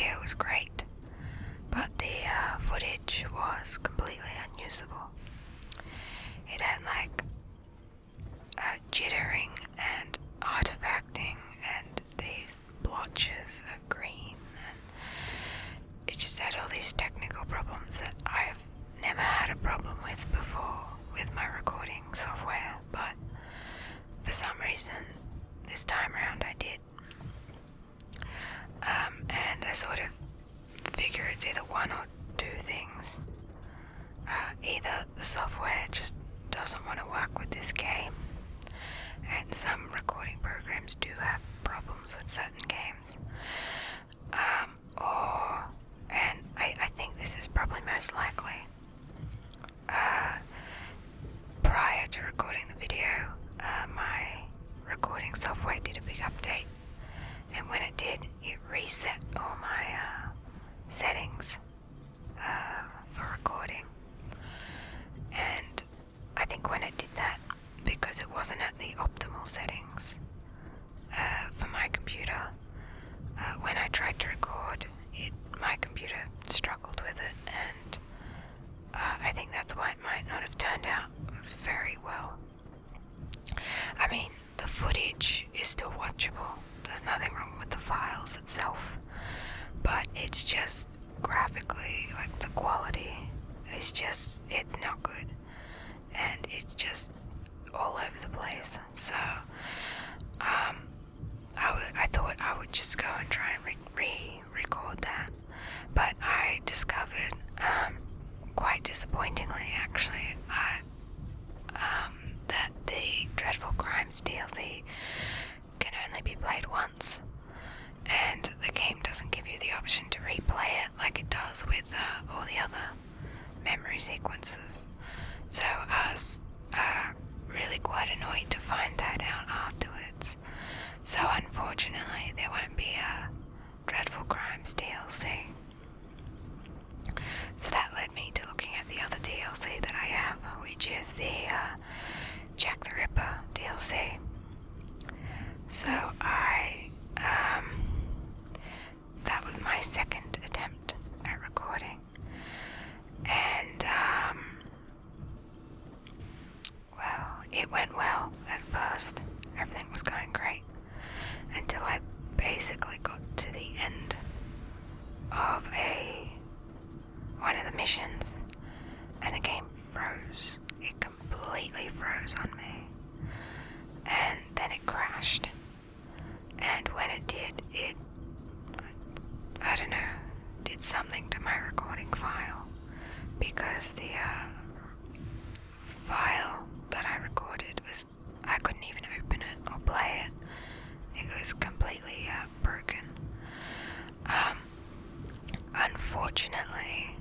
video was great, but the footage was completely unusable. It had like jittering and artifacting and these blotches of green, and it just had all these technical problems that I've never had a problem with before with my recording software, but for some reason this time around I did. And I sort of figure it's either one or two things. Either the software just doesn't want to work with this game, and some recording programs do have problems with certain games, and I think this is probably most likely. Prior to recording the video, my recording software did a big update, and when it did, it reset all my settings for recording. And I think when it did that, because it wasn't at the optimal settings for my computer, when I tried to record it, my computer struggled with it, and I think that's why it might not have turned out very well. I mean, the footage is still watchable. There's nothing wrong with the files itself, but it's just graphically, like the quality is just, it's not good, and it's just all over the place. So I thought I would just go and try and re-record that, but I discovered, quite disappointingly actually, that the Dreadful Crimes DLC can only be played once, and the game doesn't give you the option to replay it like it does with all the other memory sequences. So I was really quite annoyed to find that out afterwards. So unfortunately there won't be a Dreadful Crimes DLC. So that led me to looking at the other DLC that I have, which is the Jack the Ripper DLC. So that was my second attempt at recording, and well, it went well at first. Everything was going great until I basically got to the end of one of the missions, and the game froze. It completely froze on me, and then it crashed. And when it did, I don't know, did something to my recording file, because the file that I recorded I couldn't even open it or play it. It was completely broken. Unfortunately,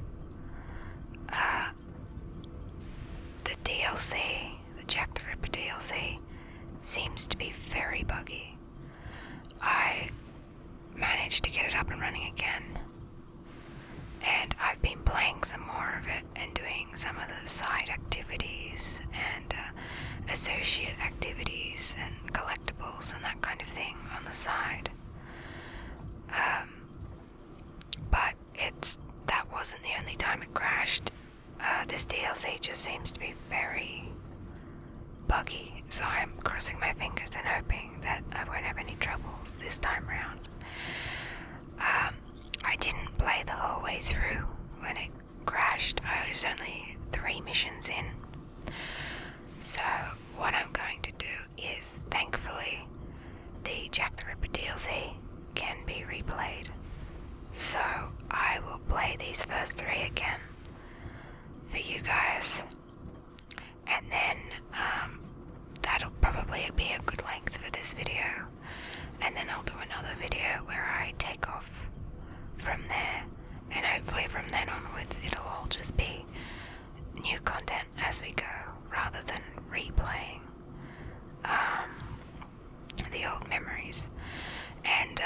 the DLC, the Jack the Ripper DLC, seems to be very buggy. I managed to get it up and running again, and I've been playing some more of it and doing some of the side activities and associate activities and collectibles and that kind of thing on the side. But that wasn't the only time it crashed. This DLC just seems to be very buggy, so I'm crossing my fingers and hoping that I won't have any troubles this time round. I didn't play the whole way through when it crashed. I was only 3 missions in. So what I'm going to do is, thankfully, the Jack the Ripper DLC can be replayed. So I will play these first 3 again for you guys, and then that'll probably be a good length for this video, and then I'll do another video where I take off from there, and hopefully from then onwards it'll all just be new content as we go, rather than replaying the old memories. And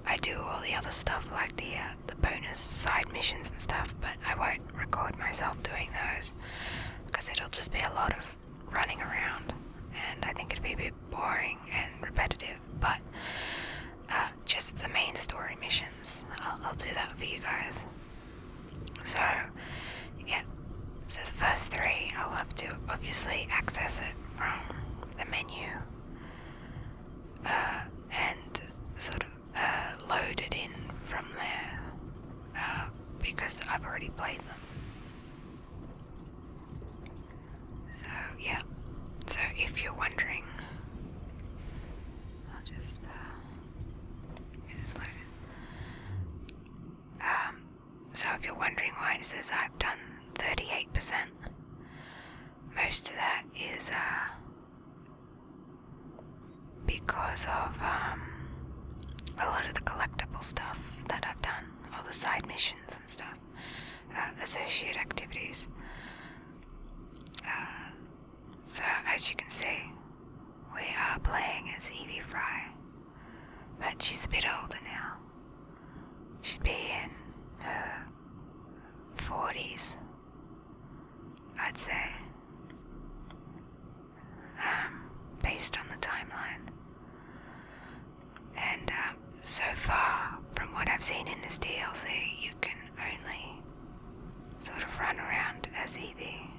I do all the other stuff like the bonus side missions and stuff, but I won't record myself doing those because it'll just be a lot of running around, and I think it'd be a bit boring and repetitive. But just the main story missions. I'll do that for you guys. So, yeah. So the first 3, I'll have to obviously access it from the menu and sort of load it in from there because I've already played them. So yeah, so if you're wondering, I'll just get this loaded. So if you're wondering why it says I've done 38%, most of that is because of a lot of the collectible stuff that I've done, all the side missions and stuff, associate activities. So as you can see, we are playing as Evie Frye, but she's a bit older now. She'd be in her 40s, I'd say, based on the timeline. And so far, from what I've seen in this DLC, you can only sort of run around as Evie,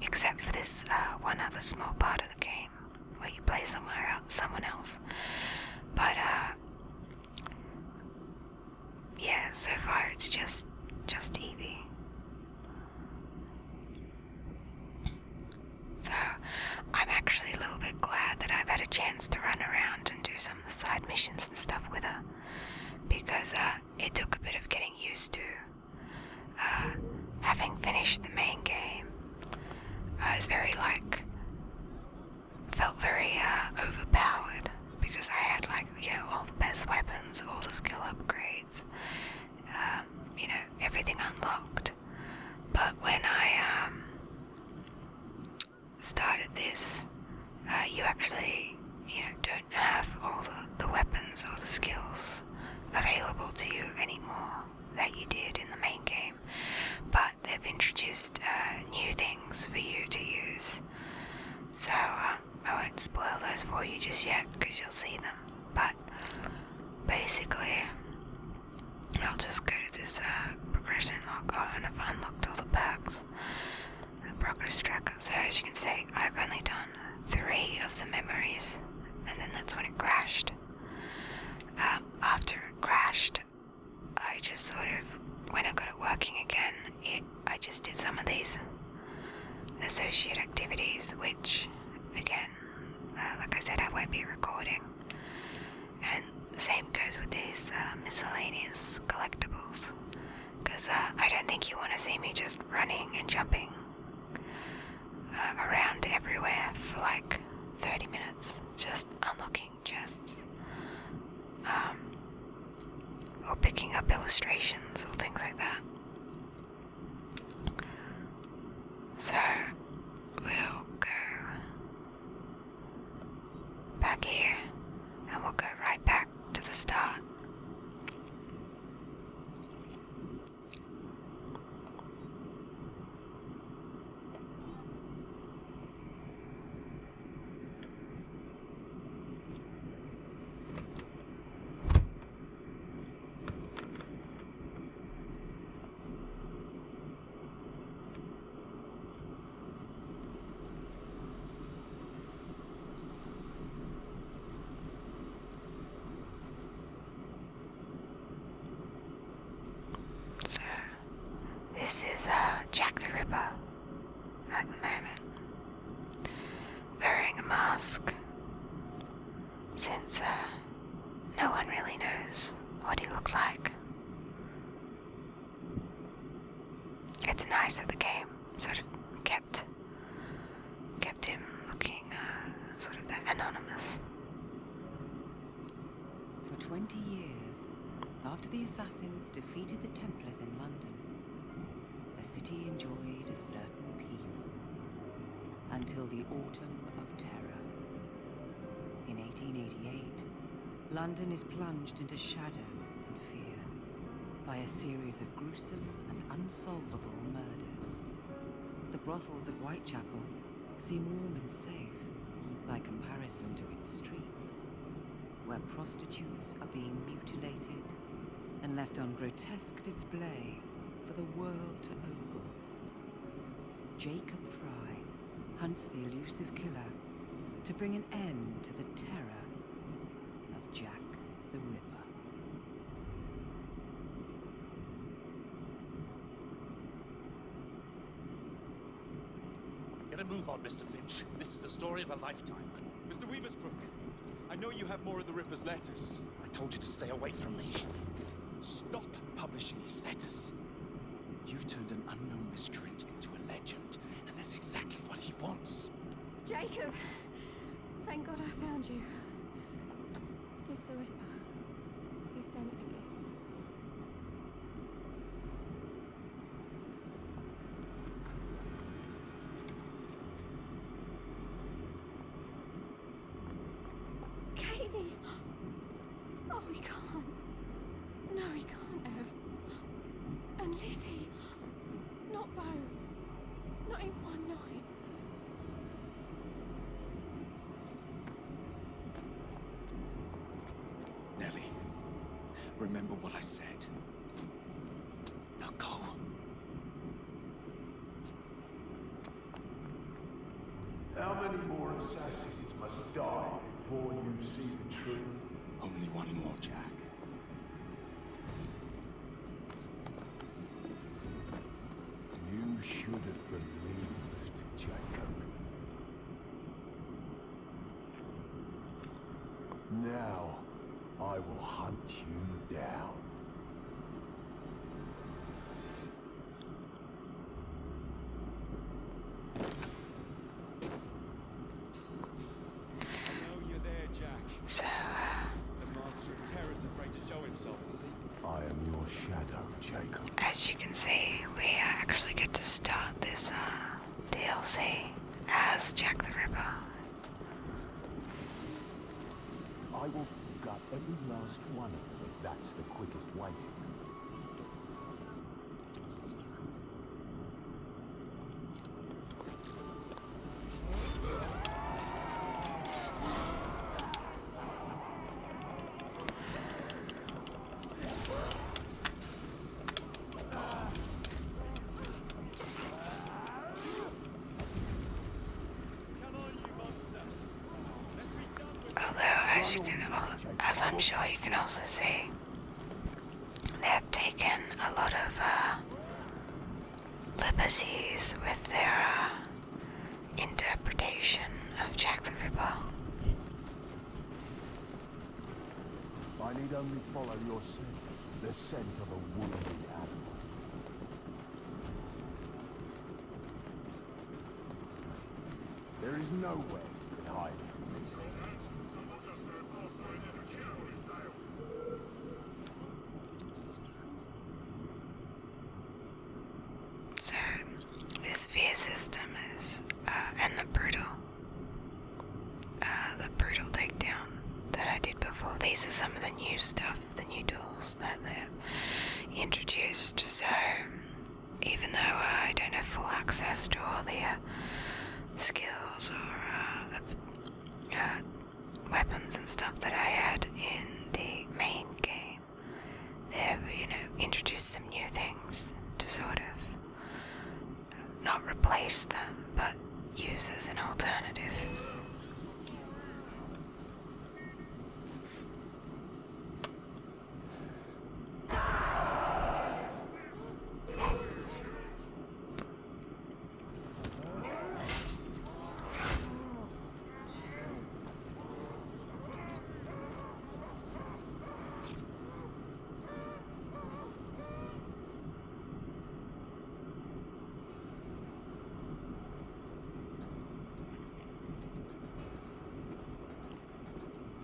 except for this one other small part of the game where you play someone else. But yeah, so far it's just Evie. So I'm actually a little bit glad that I've had a chance to run around and do some of the side missions and stuff with her, because it took a bit of getting used to. Having finished the main game, I was felt very overpowered, because I had all the best weapons, all the skill upgrades, everything unlocked. But when I started this, you actually, don't have all the weapons or the skills available to you anymore that you did in the main game. But they've introduced new things for you to use. So I won't spoil those for you just yet, because you'll see them. But basically, I'll just go to this progression log, and I've unlocked all the perks and progress tracker. So as you can see, I've only done 3 of the memories, and then that's when it crashed. After it crashed, I just sort of, when I got it working again, I just did some of these associate activities, which, again, like I said, I won't be recording. And the same goes with these miscellaneous collectibles, because I don't think you want to see me just running and jumping around everywhere for 30 minutes, just unlocking chests, or picking up illustrations or things like that. So we'll go back here, and we'll go right back to the start. This is Jack the Ripper at the moment, wearing a mask, since no one really knows what he looked like. It's nice that the game sort of kept him looking sort of that anonymous. For 20 years, after the assassins defeated the Templars in London, the city enjoyed a certain peace, until the Autumn of Terror. In 1888, London is plunged into shadow and fear by a series of gruesome and unsolvable murders. The brothels of Whitechapel seem warm and safe by comparison to its streets. where prostitutes are being mutilated and left on grotesque display for the world to ogle. Jacob Frye hunts the elusive killer to bring an end to the terror of Jack the Ripper. Get a move on, Mr. Finch. This is the story of a lifetime. Mr. Weaversbrook, I know you have more of the Ripper's letters. I told you to stay away from me. Stop publishing his letters. You've turned an unknown miscreant into a legend, and that's exactly what he wants. Jacob! Thank God I found you. It's the Ripper. He's done it again. Katie! Oh, we can't. No, we can't, Ev. And Lizzie. Not both. Not in one night. Nellie, remember what I said. Now go. How many more assassins must die before you see the truth? Only one more, Jack. You should have believed, Jacob. Now, I will hunt you down. I know you're there, Jack. So, The Master of Terror's afraid to show himself, is he? I am your shadow, Jacob. as you can see, we actually get to start this DLC as Jack the Ripper. I will gut every last one of them if that's the quickest way to. As I'm sure you can also see, they have taken a lot of liberties with their interpretation of Jack the Ripper. I need only follow your scent, the scent of a wounded animal. There is nowhere you can hide from me. So, this fear system is, and the brutal takedown that I did before. These are some of the new stuff, the new tools that they've introduced. So, even though I don't have full access to all the skills or weapons and stuff that I had in the main game, they've, introduced some new things to sort of not replace them, but use as an alternative.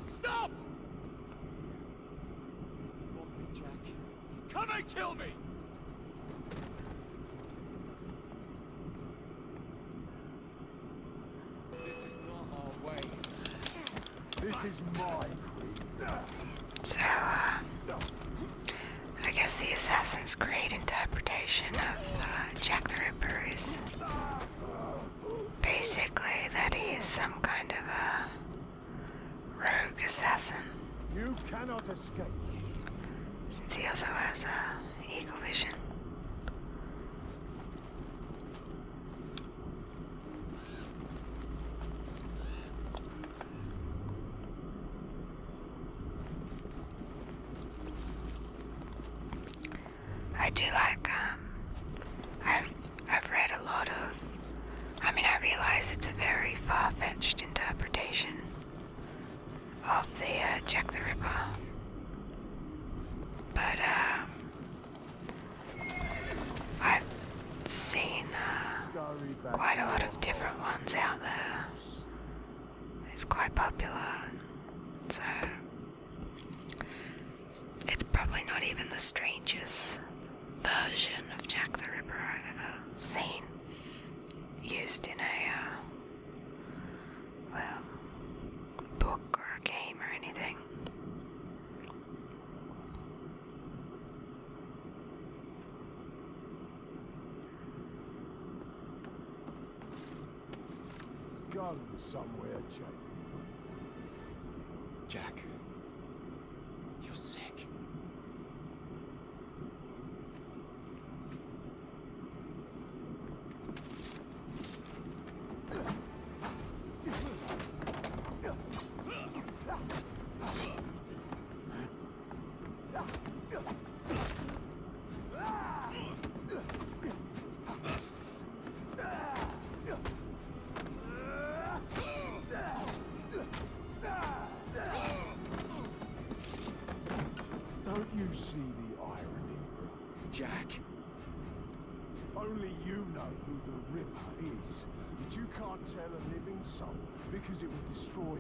Stop! You want me, Jack? Come and kill me! This is not our way. This is my creed. So, I guess the Assassin's Creed interpretation of Jack the Ripper is basically that he is some kind of a rogue assassin You cannot escape. Since he also has eagle vision. I do like, I've read a lot of, I mean, I realize it's a very far-fetched interpretation of the Jack the Ripper, but I've seen quite a lot of different ones out there. It's quite popular, so it's probably not even the strangest version of Jack the Ripper I've ever seen used in a book or a game or anything. Go somewhere, Jack. Jack, you're sick. Don't you see the irony, bro? Jack, Only you know who the Ripper is, but you can't tell a living soul because it would destroy you.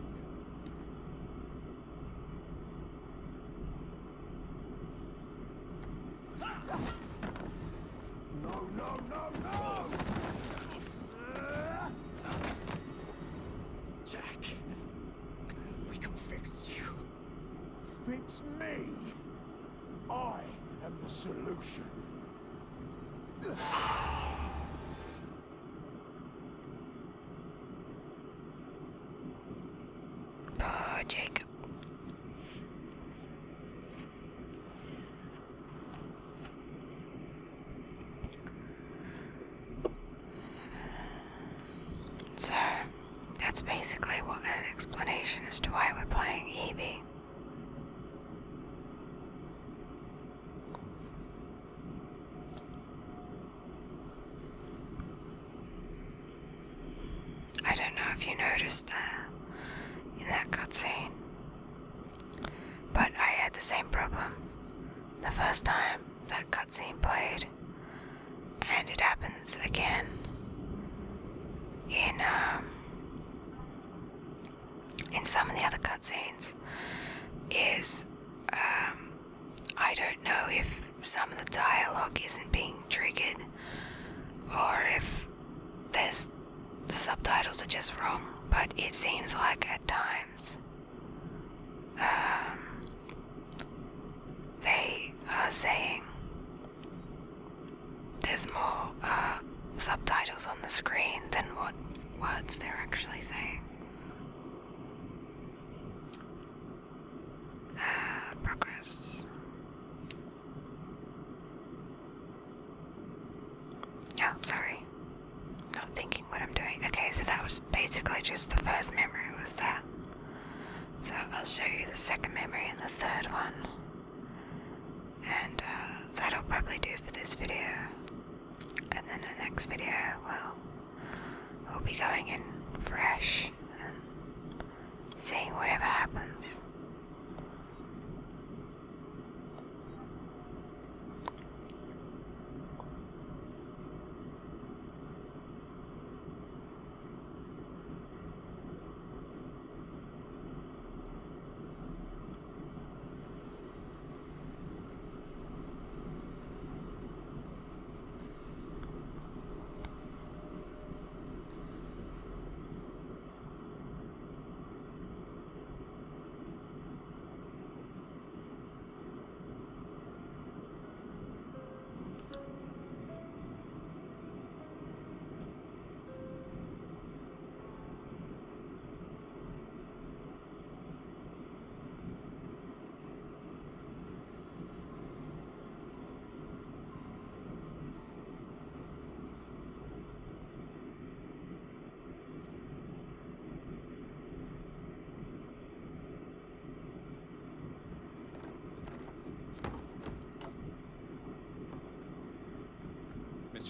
No, no, no, no! Jack, we can fix you. Fix me! I am the solution. Poor Jacob. So, that's basically what an explanation as to why we're playing Evie. I don't know if you noticed that in that cutscene, but I had the same problem the first time that cutscene played, and it happens again in some of the other cutscenes. I don't know if some of the dialogue isn't being triggered, or if the subtitles are just wrong, but it seems like at times they are saying there's more subtitles on the screen than what words they're actually saying. Progress. Oh, sorry. Not thinking what I'm doing. Okay, so that was basically just the first memory, was that. So I'll show you the second memory and the third one. And that'll probably do for this video. And then the next video, well, we'll be going in fresh and seeing whatever happens.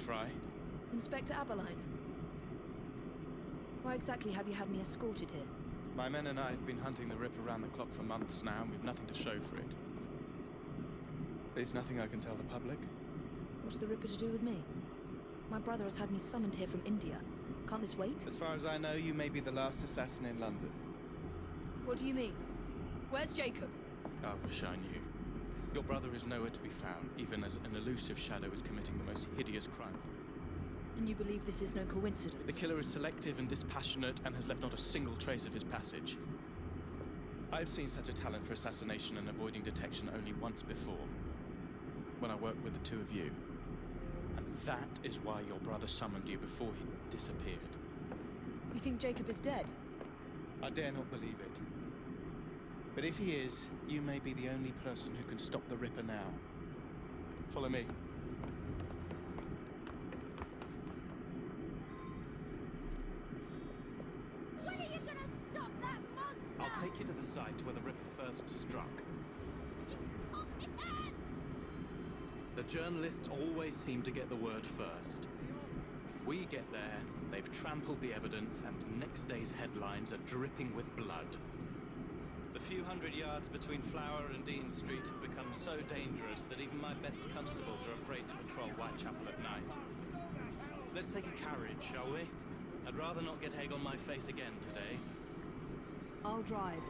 Frye. Inspector Aberline. Why exactly have you had me escorted here? My men and I have been hunting the Ripper around the clock for months now, and we've nothing to show for it. There's nothing I can tell the public. What's the Ripper to do with me? My brother has had me summoned here from India. Can't this wait? As far as I know, you may be the last assassin in London. What do you mean? Where's Jacob? I wish I knew. Your brother is nowhere to be found, even as an elusive shadow is committing the most hideous crimes. And you believe this is no coincidence? The killer is selective and dispassionate and has left not a single trace of his passage. I've seen such a talent for assassination and avoiding detection only once before, when I worked with the two of you. And that is why your brother summoned you before he disappeared. You think Jacob is dead? I dare not believe it. But if he is, you may be the only person who can stop the Ripper now. Follow me. When are you gonna stop that monster? I'll take you to the site where the Ripper first struck. Oh, his hands! The journalists always seem to get the word first. We get there, they've trampled the evidence, and next day's headlines are dripping with blood. The few hundred yards between Flower and Dean Street have become so dangerous that even my best constables are afraid to patrol Whitechapel at night. Let's take a carriage, shall we? I'd rather not get egg on my face again today. I'll drive.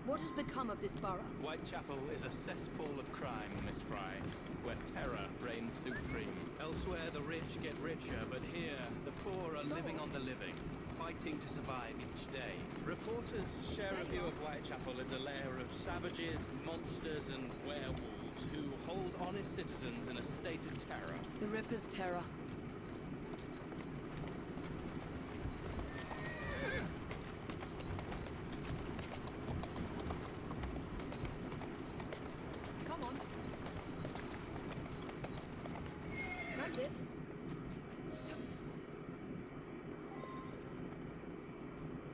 What has become of this borough? Whitechapel is a cesspool of crime, Miss Frye, where terror reigns supreme. Elsewhere, the rich get richer, but here, the poor are living on the living, fighting to survive each day. Reporters share a view of Whitechapel as a lair of savages, monsters, and werewolves who hold honest citizens in a state of terror. The Ripper's terror. Come on. That's it.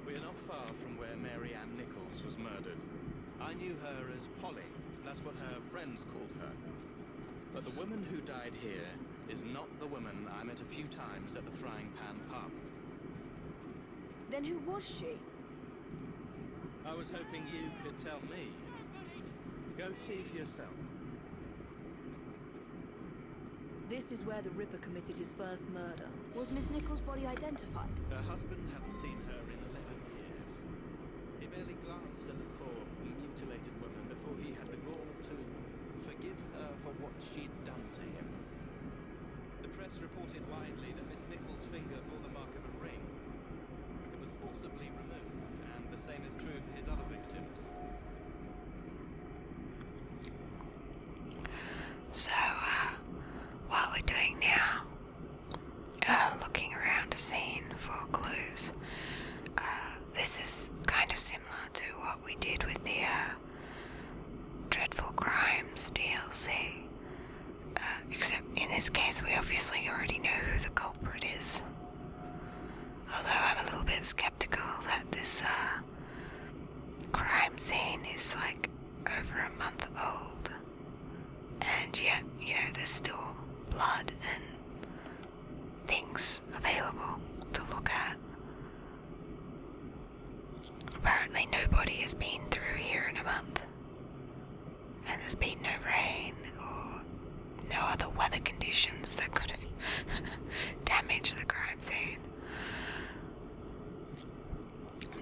We are not far from where Mary Ann Nichols was murdered. I knew her as Polly. That's what her friends called her. But the woman who died here is not the woman I met a few times at the Frying Pan pub. Then who was she? I was hoping you could tell me. Go see for yourself. This is where the Ripper committed his first murder. Was Miss Nichols' body identified? Her husband hadn't seen her in 11 years. He barely glanced at the poor, mutilated woman before he had the gall to forgive her for what she'd done to him. The press reported widely that Miss Nichols' finger bore the mark of a ring. It was forcibly removed, and the same is true for his other victims. So, what we're doing now, looking around a scene for clues. This is kind of similar to what we did with the Dreadful Crimes DLC. Except in this case, we obviously already know who the culprit is. Although I'm a little bit skeptical that this crime scene is like over a month old. And yet, you know, there's still blood and things available to look at. Apparently nobody has been through here in a month. And there's been no rain or no other weather conditions that could have damaged the crime scene.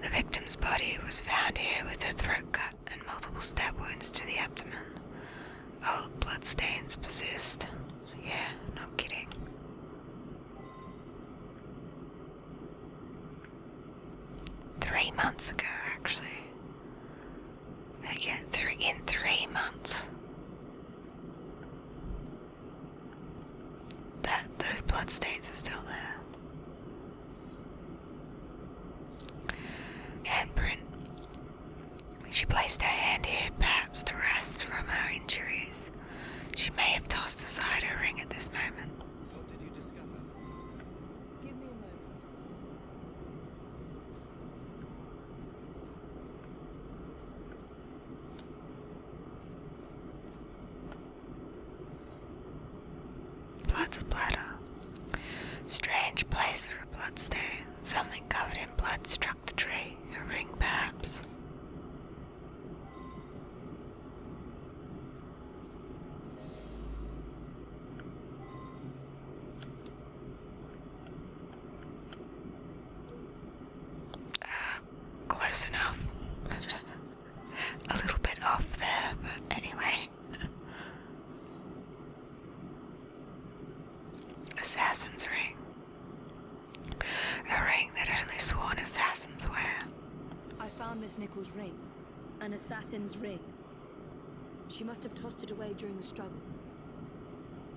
The victim's body was found here with a throat cut and multiple stab wounds to the abdomen. Old bloodstains persist. Yeah, not kidding. Three months ago, actually. Yeah, in 3 months. Those bloodstains are still there. Handprint. She placed her hand here, perhaps to rest from her injuries. She may have tossed aside her ring at this moment. What did you discover? Give me a moment. Something covered in blood struck the tree. A ring, perhaps. Close enough. A little bit off there, but anyway. Assassin's ring. A ring that only sworn assassins wear. I found Miss Nichols' ring. An assassin's ring. She must have tossed it away during the struggle.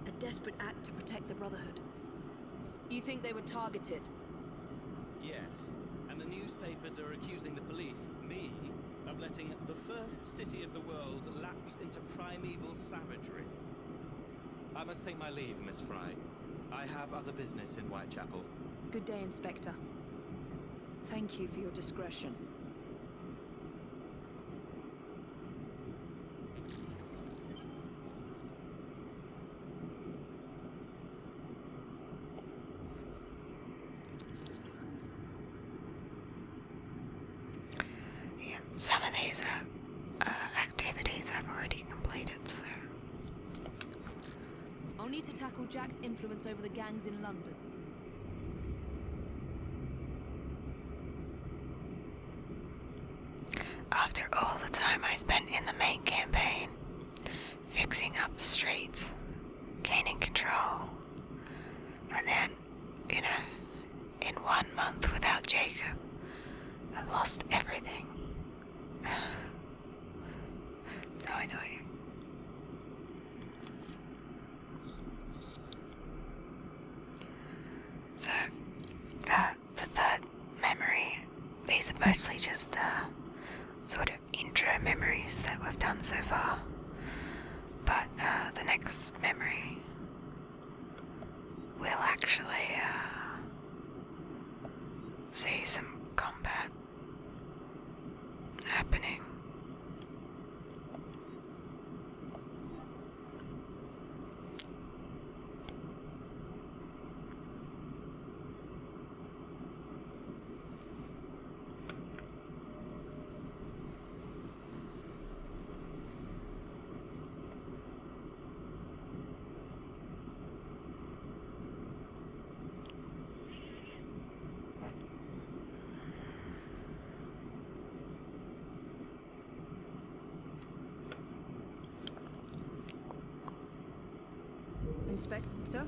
A desperate act to protect the Brotherhood. You think they were targeted? Yes, and the newspapers are accusing the police, me, of letting the first city of the world lapse into primeval savagery. I must take my leave, Miss Frye. I have other business in Whitechapel. Good day, Inspector. Thank you for your discretion. Yeah, some of these activities I've already completed, so... I'll need to tackle Jack's influence over the gangs in London. After all the time I spent in the main campaign, fixing up the streets, gaining control, and then, you know, in 1 month without Jacob, I've lost everything. So annoying. So, the third memory, these are mostly just, sort of intro memories that we've done so far. But, the next memory will actually, see some combat happening. Inspector?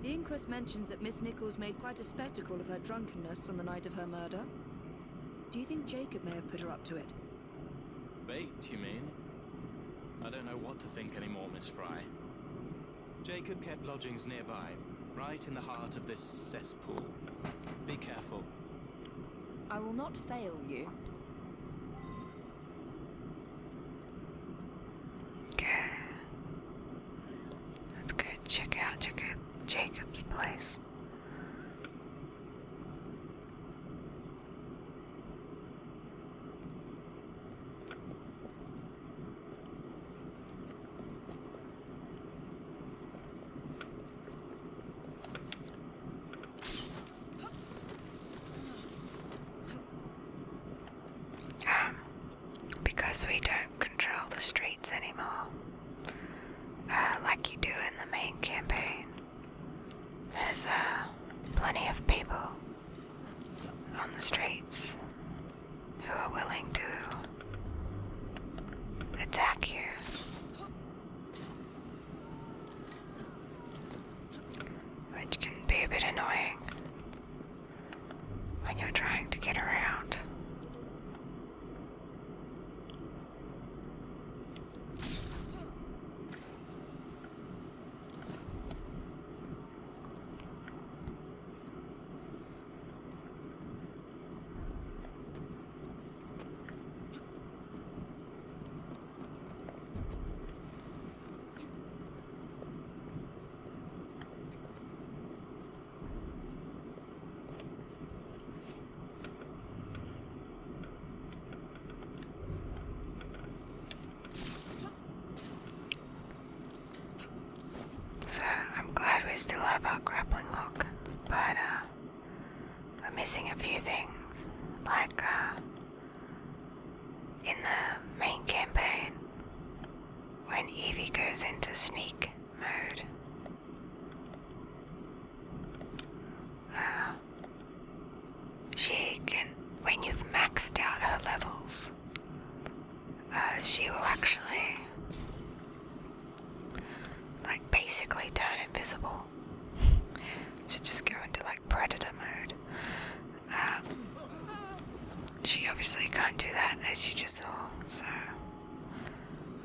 The inquest mentions that Miss Nichols made quite a spectacle of her drunkenness on the night of her murder. Do you think Jacob may have put her up to it? Bait, you mean? I don't know what to think anymore, Miss Frye. Jacob kept lodgings nearby, right in the heart of this cesspool. Be careful. I will not fail you. Okay. Let's go check out Jacob's place. Because we don't control the streets anymore, like you do in the main campaign, there's plenty of people on the streets who are willing to attack you. Which can be a bit annoying when you're trying to get around. So I'm glad we still have our grappling hook, but missing a few things, like in the main campaign, when Evie goes into sneak mode, she can, when you've maxed out her levels, she will actually, like, basically turn invisible. She'll just go into, like, predator mode. She obviously can't do that, as you just saw, so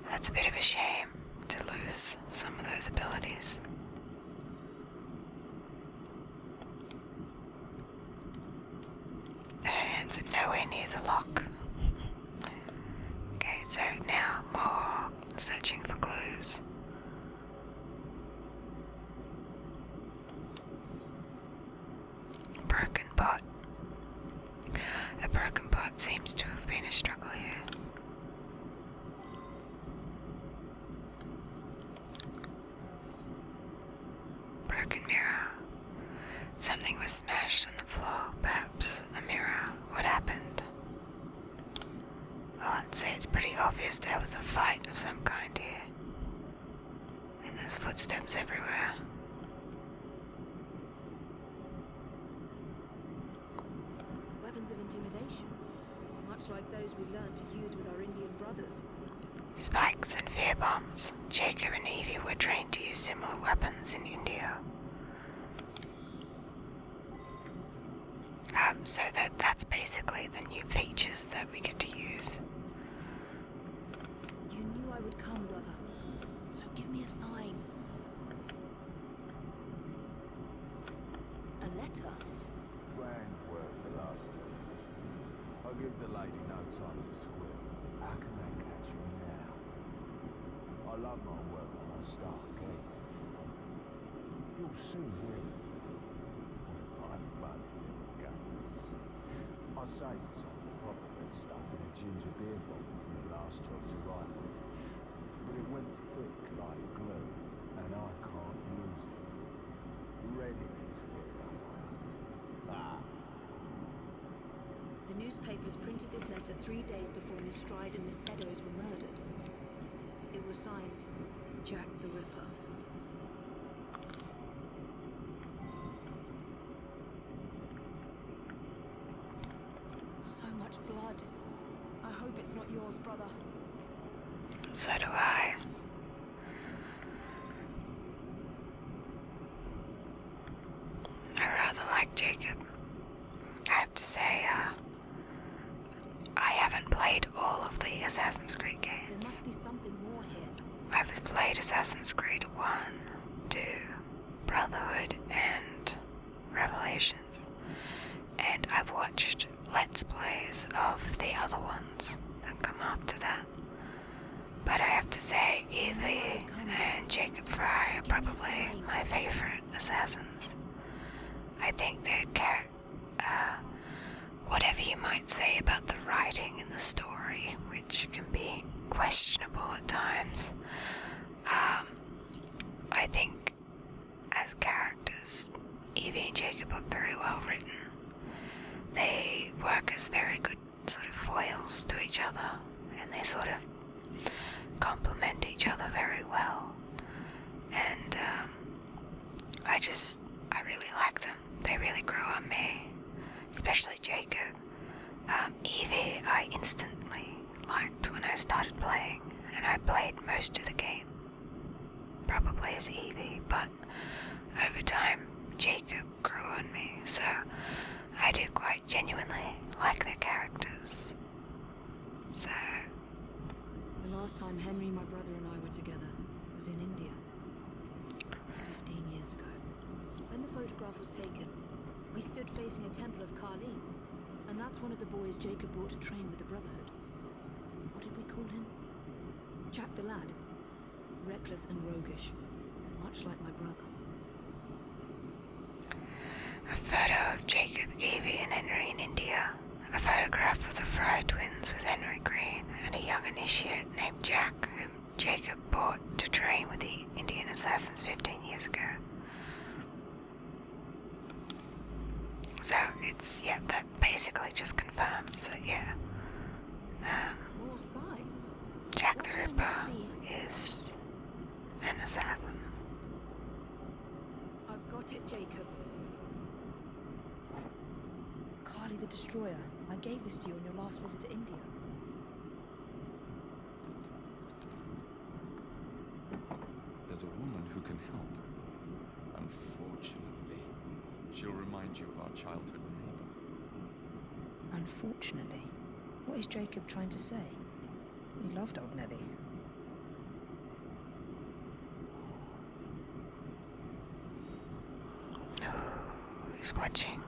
that's a bit of a shame to lose some of those abilities. Her hands are nowhere near the lock. Okay, so now more searching for clues. Broken pot. A broken pot seems to have been a struggle here. Broken mirror. Something was smashed on the floor, perhaps a mirror. What happened? Well, I'd say it's pretty obvious there was a fight of some kind here. And there's footsteps everywhere. Weapons of intimidation, much like those we learned to use with our Indian brothers. Spikes and fear bombs. Jacob and Evie were trained to use similar weapons in India. So that's basically the new features that we get to use. You knew I would come, brother. So give me a sign. A letter? Grand work, the last job. I'll give the lady no time to squeal. How can they catch me now? I love my work and I'll start again. You'll soon hear me. My funny little games. I saved some proper red stuff in a ginger beer bottle from the last job to write with. But it went thick like glue, and I can't use it. Red ink is thick enough. Ah. The newspapers printed this letter 3 days before Miss Stride and Miss Eddowes were murdered. It was signed Jack the Ripper. So much blood. I hope it's not yours, brother. So do I. I rather like Jacob. I have to say, I haven't played all of the Assassin's Creed There games. must be something more here. I've played Assassin's Creed 1, 2, Brotherhood, and Revelations. And I've watched Let's Plays of the other ones that come after that. But I have to say, Evie and Jacob Frye are probably my favorite assassins. I think they're whatever you might say about the writing in the story, which can be questionable at times, I think as characters, Evie and Jacob are very well written. They work as very good sort of foils to each other, and they sort of complement each other very well. And I really like them. They really grow on me, especially Jacob. Evie I instantly liked when I started playing, and I played most of the game probably as Evie, but over time Jacob grew on me, so I do quite genuinely like their characters. So The last time Henry, my brother, and I were together was in India. 15 years ago. When the photograph was taken, we stood facing a temple of Kali, and that's one of the boys Jacob brought to train with the Brotherhood. What did we call him? Jack the Lad. Reckless and roguish, much like my brother. a photo of Jacob, Evie, and Henry in India. A photograph of the Frye twins with Henry Green and a young initiate named Jack, whom Jacob bought to train with the Indian assassins 15 years ago. So it's, yeah, that basically just confirms that, yeah, More signs? Jack What the am I Ripper not seeing? is an assassin. I've got it, Jacob. Carly the Destroyer. I gave this to you on your last visit to India. There's a woman who can help. Unfortunately, she'll remind you of our childhood neighbor. Unfortunately. What is Jacob trying to say? We loved old Nellie. No, he's watching.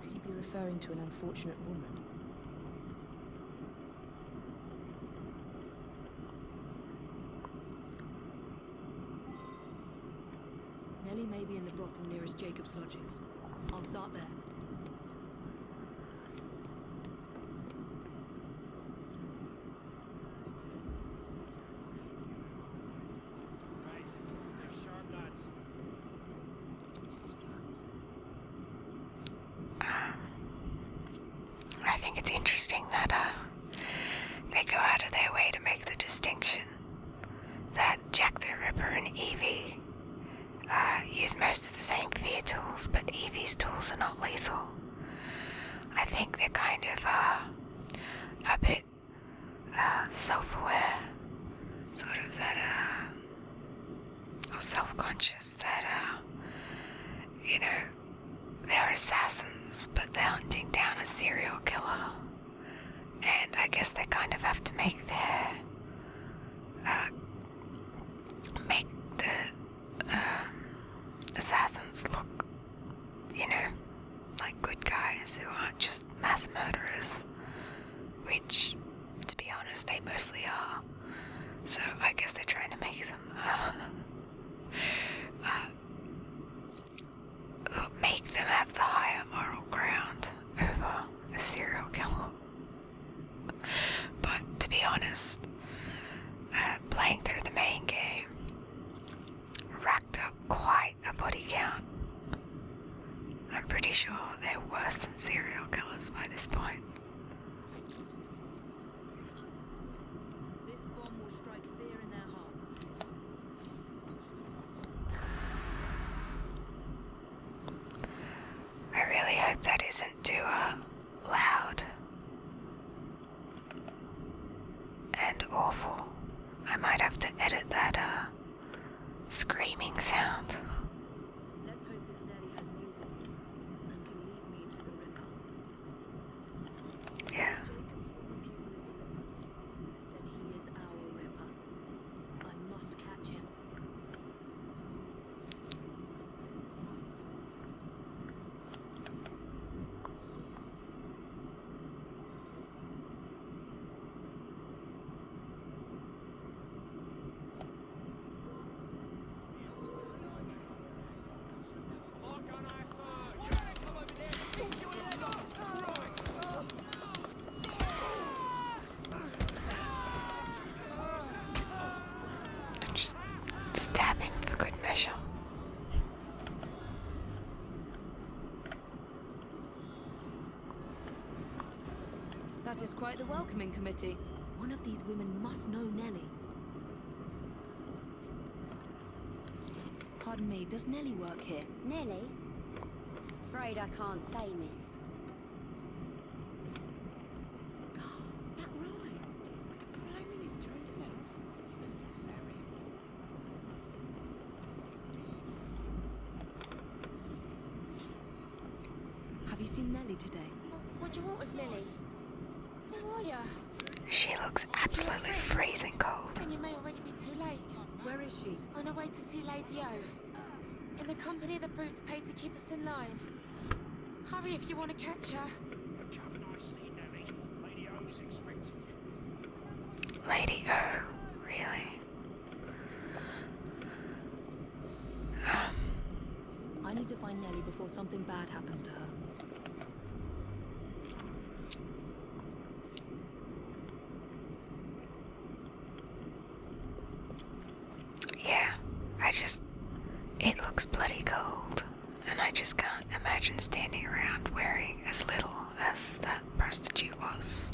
Could he be referring to an unfortunate woman? Nellie may be in the brothel nearest Jacob's lodgings. I'll start there. I think it's interesting that they go out of their way to make the distinction that Jack the Ripper and Evie use most of the same fear tools, but Evie's tools are not lethal. I think they're kind of a bit self-aware, sort of that, or self-conscious that, you know, they're assassins, but they're hunting down a serial killer. And I guess they kind of have to make their, make the assassins look, you know, like good guys who aren't just mass murderers, which, to be honest, they mostly are. So I guess they're trying to make them, make them have the higher moral ground over a serial killer. But to be honest, playing through the main game racked up quite a body count. I'm pretty sure they're worse than serial killers by this point. This bomb will strike fear in their hearts. I really hope that isn't too loud and awful. I might have to edit that screaming sound. Let's hope this Nellie has news of you and can lead me to the Ripper. Yeah. Jacob's former pupil is the Ripper. Then he is our Ripper. I must catch him. I'm just stabbing for good measure. That is quite the welcoming committee. One of these women must know Nellie. Pardon me, does Nellie work here? Nellie? Afraid I can't say, miss. That rhyme with the Prime Minister himself. Have you seen Nellie today? What do you want with Lily? Who are you? She looks absolutely freezing cold. Then you may already be too late. Where is she? On our way to see Lady O. In the company the brutes pay to keep us in line. Hurry if you want to catch her. Recover nicely, Nellie. Lady O's expecting you. Lady O, really? I need to find Nellie before something bad happens to her. Yeah, it looks bloody cold, and I just can't imagine imagine standing around wearing as little as that prostitute was.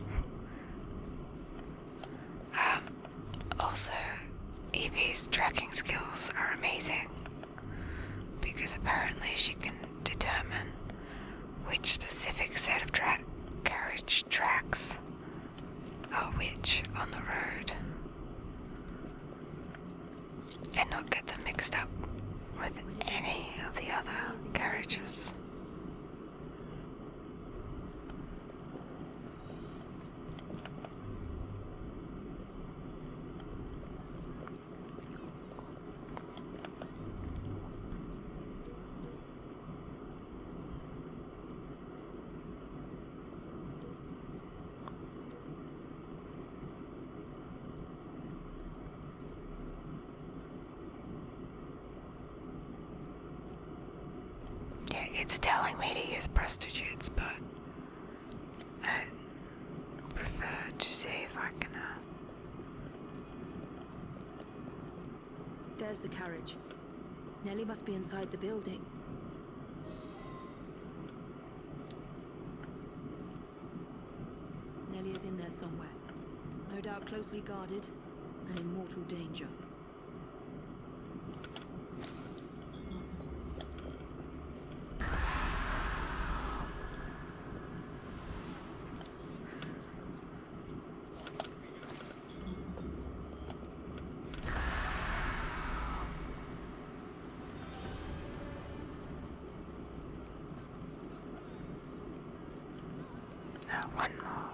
Also, Evie's tracking skills are amazing, because apparently she can determine which specific set of carriage tracks are which on the road, and not get them mixed up with any of the other carriages. It's telling me to use prostitutes, but I prefer to see if I can. There's the carriage. Nellie must be inside the building. Nellie is in there somewhere. No doubt closely guarded and in mortal danger. One more.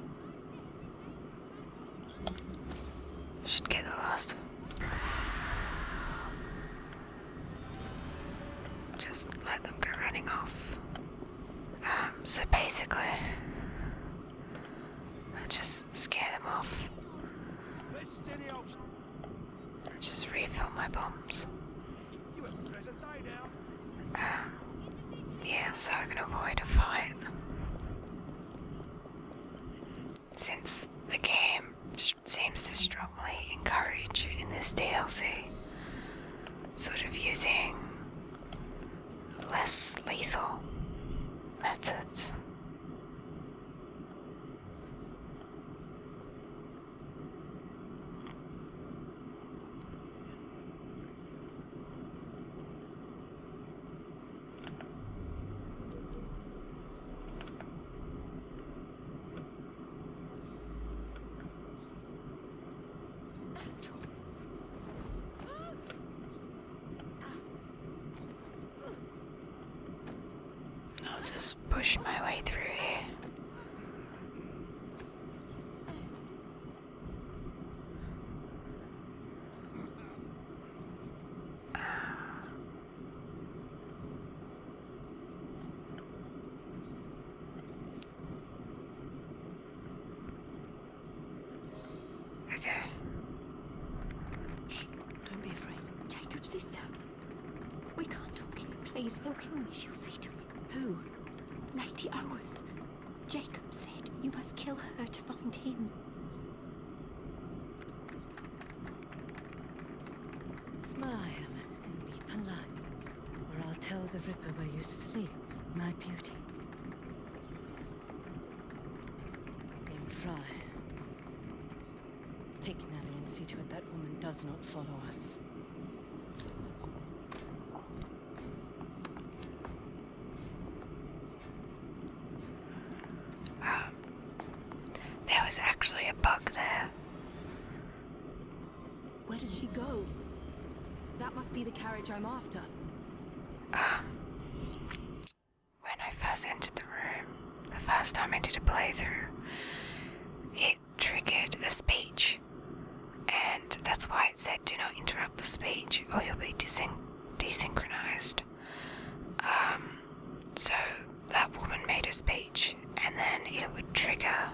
Should get the last one. Just let them go running off. So basically, I just scare them off. I just refill my bombs. Yeah, so I can avoid a fight. Since the game seems to strongly encourage in this DLC sort of using less lethal methods. I'll just push my way through here. Okay. Shh, don't be afraid. Jacob's sister. We can't talk here. Please, he'll kill me. She'll see to it. Who? Lady Owers. Jacob said you must kill her to find him. Smile and be polite, or I'll tell the Ripper where you sleep, my beauties. And Frye. Take Nellie and see to it that woman does not follow us. There was actually a bug there. Where did she go? That must be the carriage I'm after. When I first entered the room, the first time I did a playthrough, it triggered a speech. And that's why it said do not interrupt the speech or you'll be desynchronized. So that woman made a speech and then it would trigger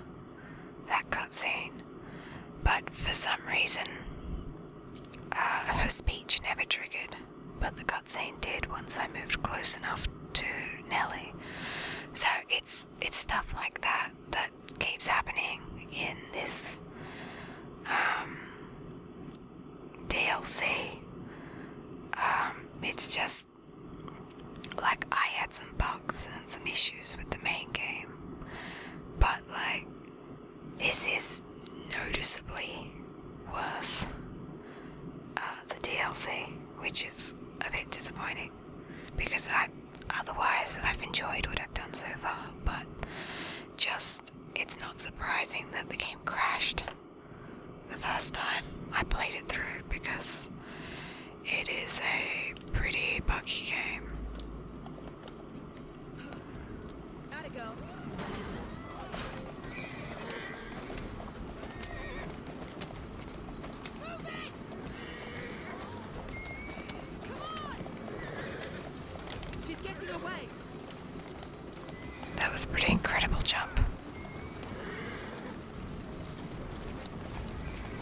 that cutscene. But for some reason, her speech never triggered, but the cutscene did once I moved close enough to Nellie. So it's stuff like that that keeps happening in this DLC. It's just like, I had some bugs and some issues with the main game, but like, this is noticeably worse. The DLC, which is a bit disappointing, because otherwise I've enjoyed what I've done so far, but just, it's not surprising that the game crashed the first time I played it through, because it is a pretty buggy game. How'd it go? Move it! Come on! She's getting away. That was a pretty incredible jump.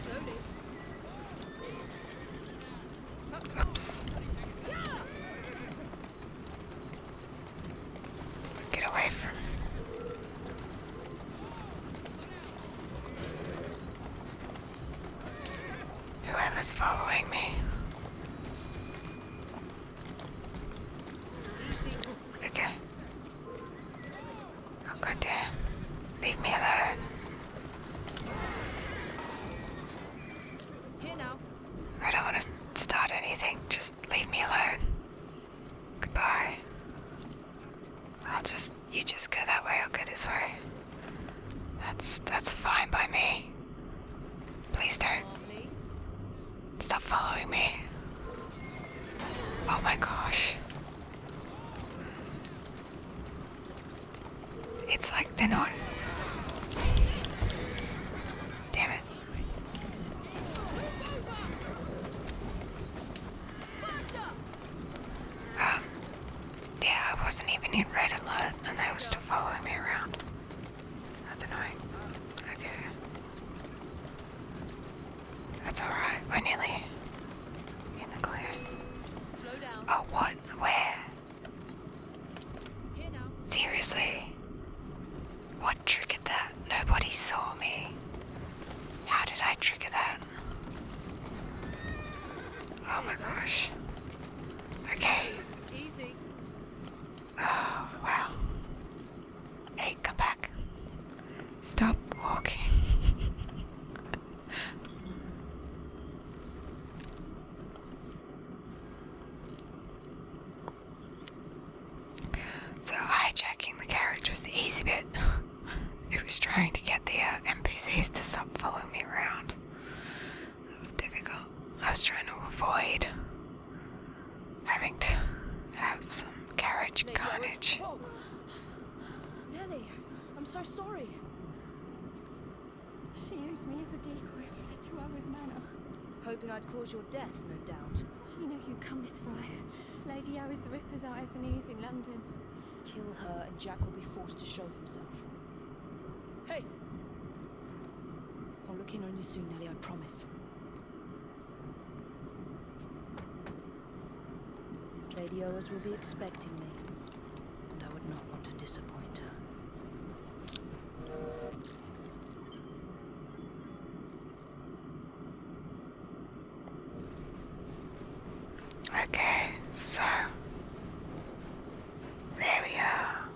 Slowly. Oops. Get away from... whoever's following me. Easy. Okay. Oh, goddamn. Leave me alone. Here now. I don't want to start anything. Just leave me alone. Goodbye. You just go that way, I'll go this way. That's fine by me. Please don't. Lovely. Stop following me. Oh my gosh. It's like they're not... Damn it. Yeah, I wasn't even in red alert and they were still following me around. That's annoying. Okay. That's alright, we're nearly in the clear. Slow down. Oh, what? Where? Here now. Seriously? What triggered that? Nobody saw me. How did I trigger that? Oh my gosh. Okay. Easy. Oh, wow. Hey, come back. Stop walking. So hijacking the carriage was the easy bit. It was trying to get the NPCs to stop following me around. It was difficult. I was trying to avoid having to have some carriage carnage. Whoa. Nelly, I'm so sorry. She used me as a decoy, fled to Owen's manor. Hoping I'd cause your death, no doubt. She knew you'd come, Miss Frye. Lady O is the Ripper's eyes and ears in London. Kill her and Jack will be forced to show himself. Hey! I'll look in on you soon, Nelly, I promise. Lady Owers will be expecting me, and I would not want to disappoint her. Okay, so there we are.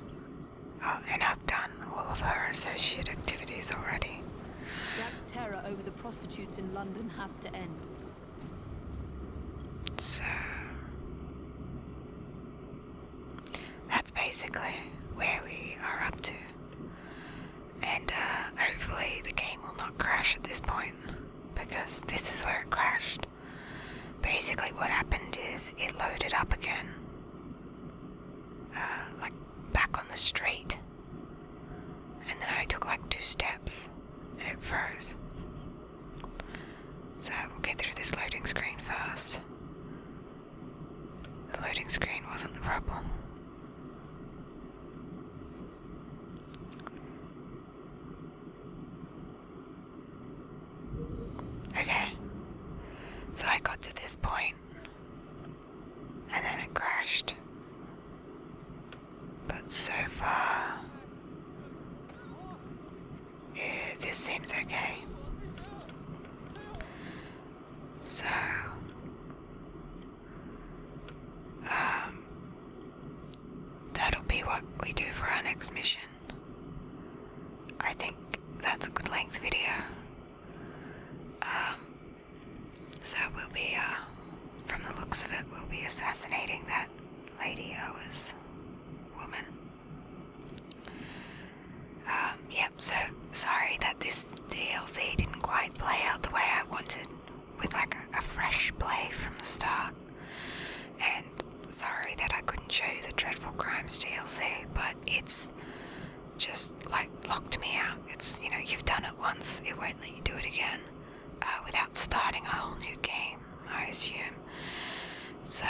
Oh, and I've done all of her associate activities already. Jack's terror over the prostitutes in London has to end. So that's basically where we are up to. And hopefully the game will not crash at this point, because this is where it crashed. Basically what happened is it loaded up again, like back on the street, and then I took like 2 steps and it froze. So we'll get through this loading screen first. The loading screen wasn't the problem. Okay. So I got to this point, and then it crashed. But so far, this seems okay. So, next mission. I think that's a good length video. So we'll be, from the looks of it, we'll be assassinating that Lady Oa's woman. Yep, so sorry that this DLC didn't quite play out the way I wanted, with like a fresh play from the start. And sorry that I couldn't show you the Dreadful Crimes DLC, but it's just like locked me out. It's, you know, you've done it once, it won't let you do it again, without starting a whole new game, I assume. So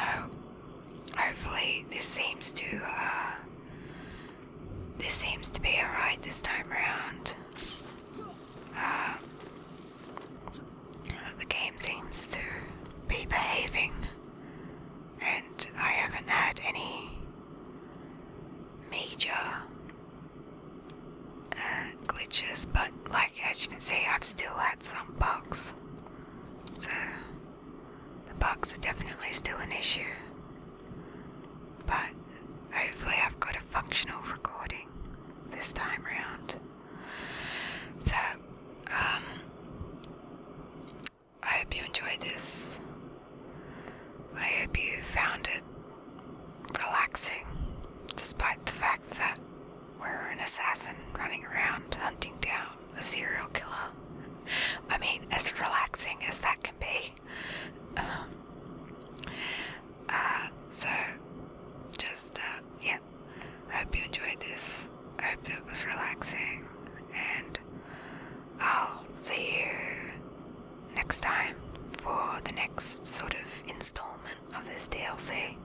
hopefully this seems to be alright this time around. The game seems to be behaving, and I haven't had any major glitches, but like as you can see, I've still had some bugs. So the bugs are definitely still an issue. But hopefully I've got a functional recording this time around. So, I hope you enjoyed this. I hope you found it relaxing, despite the fact that we're an assassin running around hunting down a serial killer. I mean, as relaxing as that can be. So, just, yeah, I hope you enjoyed this. I hope it was relaxing, and I'll see you next time for the next sort of installment of this DLC.